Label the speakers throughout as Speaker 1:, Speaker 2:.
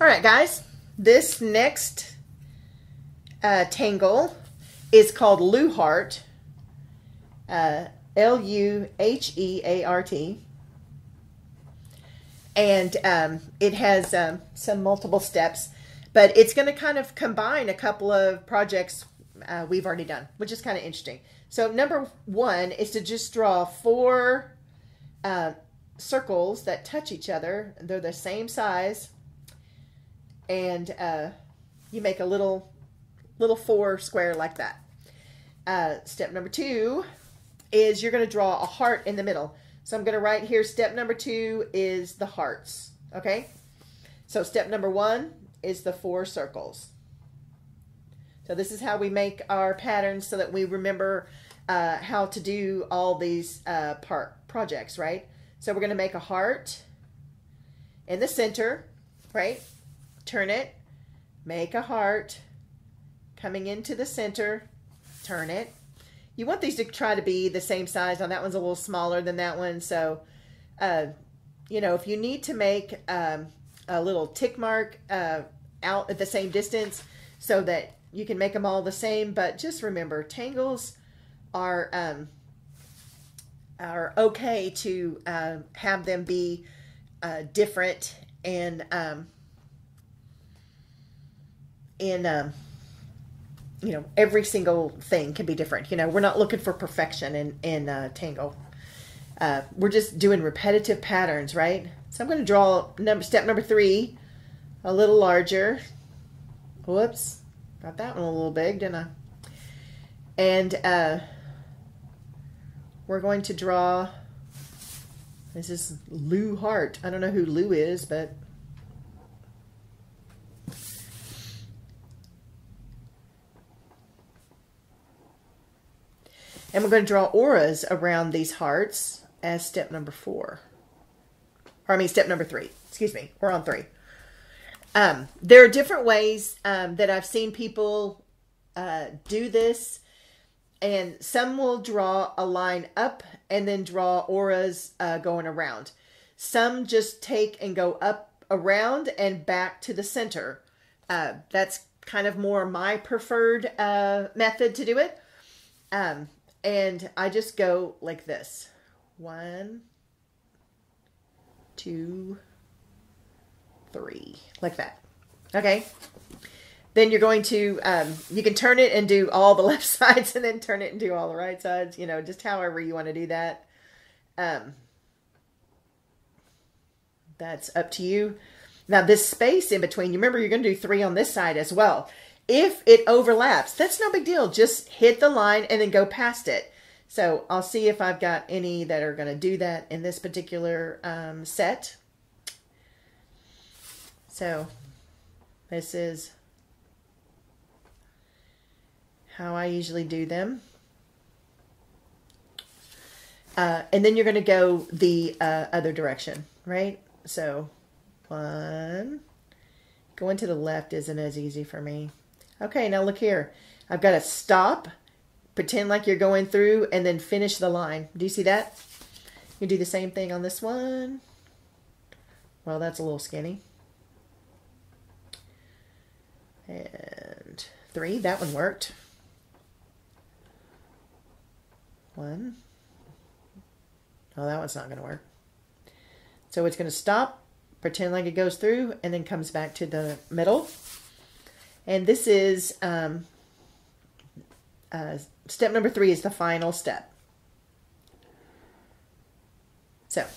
Speaker 1: All right, guys, this next tangle is called LuHeart, L-U-H-E-A-R-T, and it has some multiple steps, but it's going to kind of combine a couple of projects we've already done, which is kind of interesting. So number one is to just draw 4 circles that touch each other. They're the same size, and you make a little 4 square like that. Step number 2 is you're going to draw a heart in the middle. So I'm going to write here, step number 2 is the hearts. Okay? So step number 1 is the 4 circles. So this is how we make our patterns so that we remember how to do all these projects, right? So we're going to make a heart in the center, right? Turn it, make a heart, coming into the center, turn it. You want these to try to be the same size. Now that one's a little smaller than that one. So, you know, if you need to make a little tick mark out at the same distance so that you can make them all the same. But just remember, tangles are okay to have them be different and you know, every single thing can be different. You know, we're not looking for perfection in Tangle. We're just doing repetitive patterns, right? So I'm going to draw step number 3 a little larger. Whoops, got that one a little big, didn't I? And we're going to draw, this is LuHeart. I don't know who Lu is, but and we're going to draw auras around these hearts as step number 4. Or I mean step number 3. Excuse me. We're on 3. There are different ways that I've seen people do this. And some will draw a line up and then draw auras going around. Some just take and go up around and back to the center. That's kind of more my preferred method to do it. And I just go like this. 1, 2, 3. Like that. Okay? Then you're going to, you can turn it and do all the left sides and then turn it and do all the right sides. You know, just however you want to do that. That's up to you. Now this space in between, you remember you're going to do 3 on this side as well. If it overlaps, that's no big deal. Just hit the line and then go past it. So I'll see if I've got any that are going to do that in this particular set. So this is how I usually do them. And then you're going to go the other direction, right? So 1, going to the left isn't as easy for me. Okay, now look here. I've got to stop, pretend like you're going through, and then finish the line. Do you see that? You do the same thing on this one. Well, that's a little skinny. And 3, that one worked. 1. Oh, that one's not going to work. So it's going to stop, pretend like it goes through, and then comes back to the middle. And this is step number 3 is the final step. So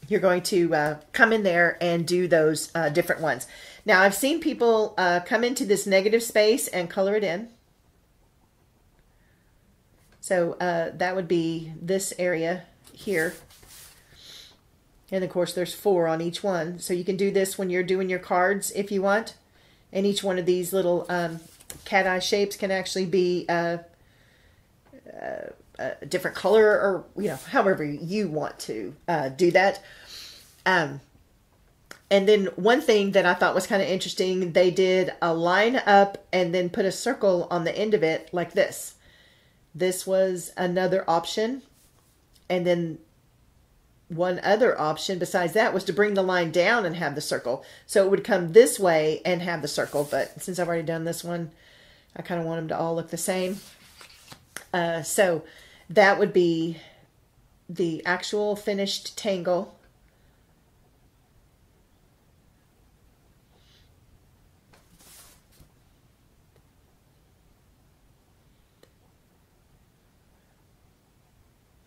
Speaker 1: you're going to come in there and do those different ones. Now I've seen people come into this negative space and color it in. So that would be this area here. And of course there's 4 on each one. So you can do this when you're doing your cards if you want. And each one of these little cat eye shapes can actually be a different color, or you know, however you want to do that. And then one thing that I thought was kind of interesting, they did a line up and then put a circle on the end of it like this. This was another option. And then one other option besides that was to bring the line down and have the circle. So it would come this way and have the circle. But since I've already done this one, I kind of want them to all look the same. So that would be the actual finished Tangle.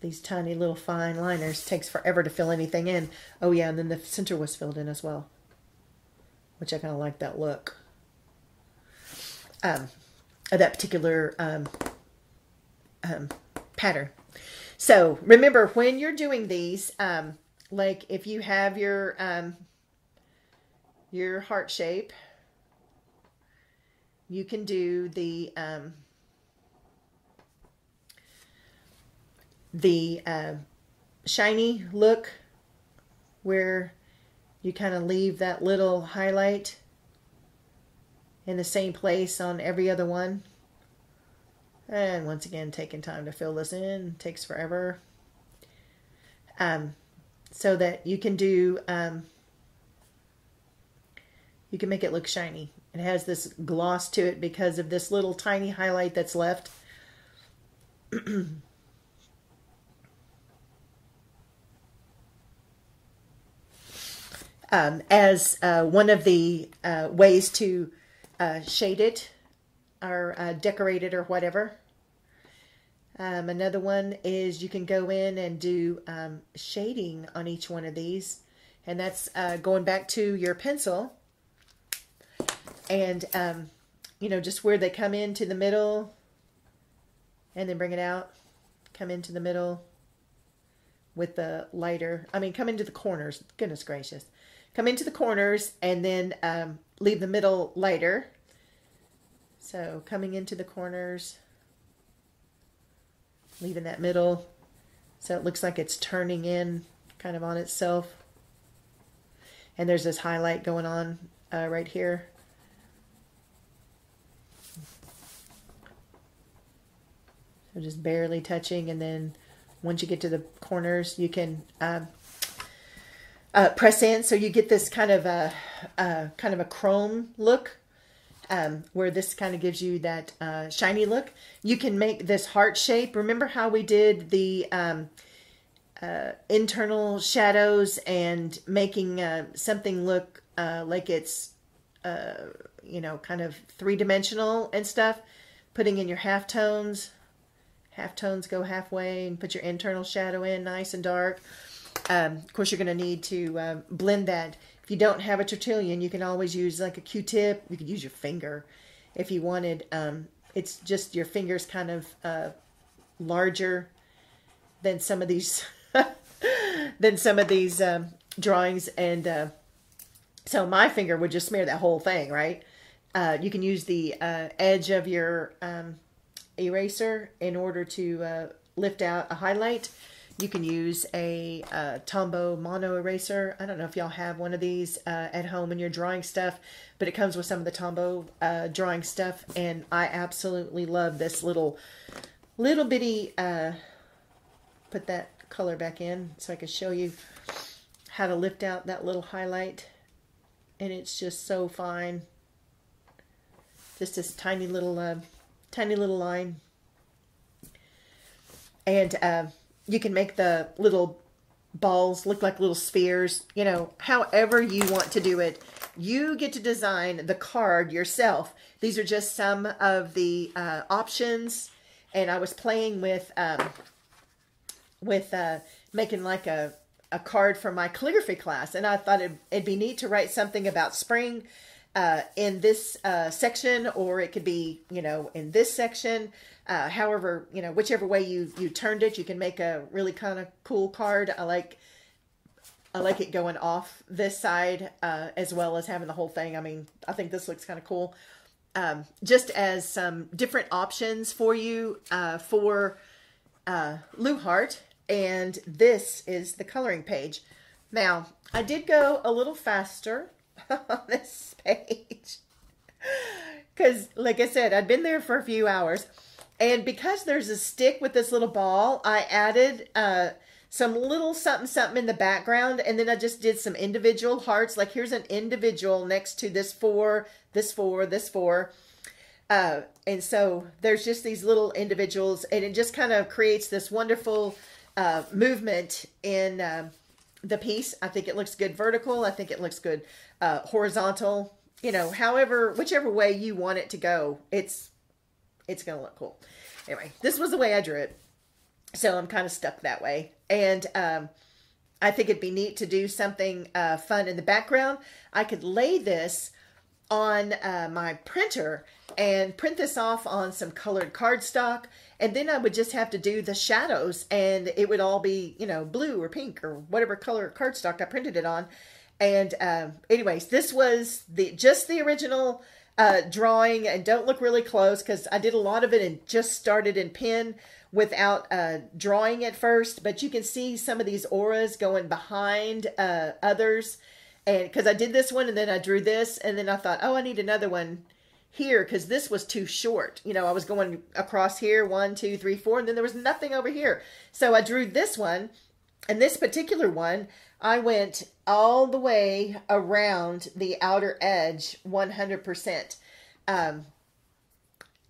Speaker 1: These tiny little fine liners. Takes forever to fill anything in. Oh yeah, and then the center was filled in as well, which I kind of like that look. That particular pattern. So remember, when you're doing these, like if you have your heart shape, you can do the shiny look where you kind of leave that little highlight in the same place on every other one. And once again, taking time to fill this in takes forever. So that you can do, you can make it look shiny. It has this gloss to it because of this little tiny highlight that's left. As one of the ways to shade it or decorate it or whatever. Another one is you can go in and do shading on each one of these. And that's going back to your pencil. And, you know, just where they come into the middle and then bring it out. Come into the middle with the lighter. I mean, come into the corners. Goodness gracious. Come into the corners and then leave the middle lighter. So coming into the corners, leaving that middle so it looks like it's turning in kind of on itself. And there's this highlight going on right here. So just barely touching, and then once you get to the corners, you can press in, so you get this kind of a chrome look, where this kind of gives you that shiny look. You can make this heart shape. Remember how we did the internal shadows and making something look like it's you know, kind of three-dimensional and stuff, putting in your halftones. Halftones go halfway, and put your internal shadow in nice and dark. Of course, you're going to need to blend that. If you don't have a Tertullian, you can always use like a Q-tip. You could use your finger if you wanted. It's just your finger's kind of larger than some of these drawings, and so my finger would just smear that whole thing, right? You can use the edge of your eraser in order to lift out a highlight. You can use a Tombow mono eraser. I don't know if y'all have one of these at home in your drawing stuff, but it comes with some of the Tombow drawing stuff, and I absolutely love this little bitty, put that color back in so I can show you how to lift out that little highlight, and it's just so fine. Just this tiny little line. And you can make the little balls look like little spheres, you know, however you want to do it. You get to design the card yourself. These are just some of the options, and I was playing with making like a card for my calligraphy class, and I thought it'd be neat to write something about spring in this section, or it could be, you know, in this section. However, you know, whichever way you turned it, you can make a really kind of cool card. I like it going off this side as well as having the whole thing. I mean, I think this looks kind of cool. Just as some different options for you for LuHeart, and this is the coloring page. Now, I did go a little faster on this page because, like I said, I'd been there for a few hours. And because there's a stick with this little ball, I added some little something something in the background, and then I just did some individual hearts. Like here's an individual next to this 4, this 4, this 4. And so there's just these little individuals, and it just kind of creates this wonderful movement in the piece. I think it looks good vertical. I think it looks good horizontal. You know, whichever way you want it to go, it's going to look cool. Anyway, this was the way I drew it. So I'm kind of stuck that way. And I think it'd be neat to do something fun in the background. I could lay this on my printer and print this off on some colored cardstock, and then I would just have to do the shadows, and it would all be, you know, blue or pink or whatever color cardstock I printed it on. And anyways, this was just the original drawing, and don't look really close because I did a lot of it and just started in pen without drawing at first, but you can see some of these auras going behind others. And because I did this one and then I drew this, and then I thought, oh, I need another one here because this was too short. You know, I was going across here, 1, 2, 3, 4, and then there was nothing over here. So I drew this one, and this particular one, I went all the way around the outer edge 100%.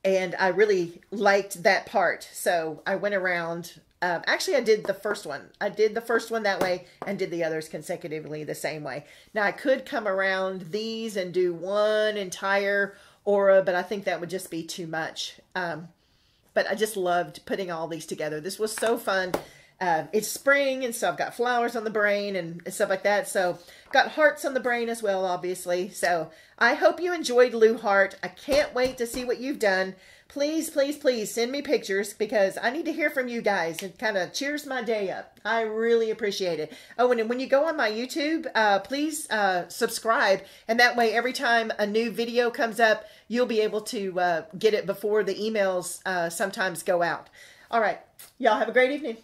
Speaker 1: And I really liked that part. So I went around. Actually, I did the first one. I did the first one that way and did the others consecutively the same way. Now, I could come around these and do one entire aura, but I think that would just be too much. But I just loved putting all these together. This was so fun. It's spring, and so I've got flowers on the brain and stuff like that. So got hearts on the brain as well, obviously. So I hope you enjoyed LuHeart. I can't wait to see what you've done. Please, please, please send me pictures because I need to hear from you guys. It kind of cheers my day up. I really appreciate it. Oh, and when you go on my YouTube, please subscribe. And that way, every time a new video comes up, you'll be able to get it before the emails sometimes go out. All right. Y'all have a great evening.